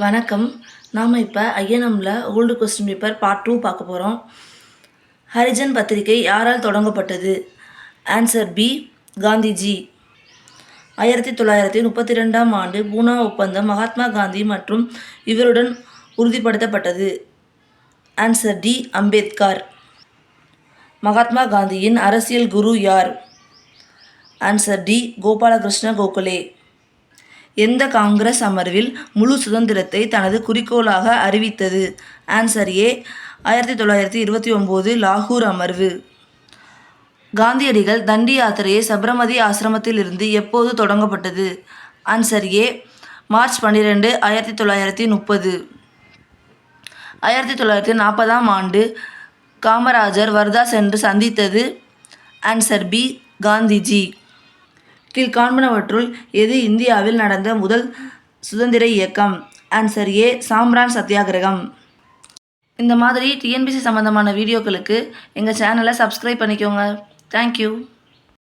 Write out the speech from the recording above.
வணக்கம். நாம் இப்போ ஐஎன்எம்ல ஓல்டு கொஸ்டின் பேப்பர் பார்ட் 2 பார்க்க போகிறோம். ஹரிஜன் பத்திரிகை யாரால் தொடங்கப்பட்டது? Answer B, Gandhiji. 1932ஆம் ஆண்டு பூனா ஒப்பந்தம் மகாத்மா காந்தி மற்றும் இவருடன் உறுதிப்படுத்தப்பட்டது. Answer D, Ambedkar. மகாத்மா காந்தியின் அரசியல் குரு யார்? Answer D, Gopalakrishna Gokhale. எந்த காங்கிரஸ் அமர்வில் முழு சுதந்திரத்தை தனது குறிக்கோளாக அறிவித்தது? ஆன்சர் ஏ, 1929 லாகூர் அமர்வு. காந்தியடிகள் தண்டி யாத்திரையை சபர்மதி ஆசிரமத்திலிருந்து எப்போது தொடங்கப்பட்டது? Answer A, March 12, 1930. 1940ஆம் ஆண்டு காமராஜர் வர்தா சென்று சந்தித்தது? Answer B, Gandhiji. கீழ்காண்பனவற்றுள் எது இந்தியாவில் நடந்த முதல் சுதந்திர இயக்கம்? ஆன்சர் ஏ, சாம்ரான் சத்தியாகிரகம். இந்த மாதிரி டிஎன்பிசி சம்மந்தமான வீடியோக்களுக்கு எங்கள் சேனலை சப்ஸ்கிரைப் பண்ணிக்கோங்க. தேங்க்யூ.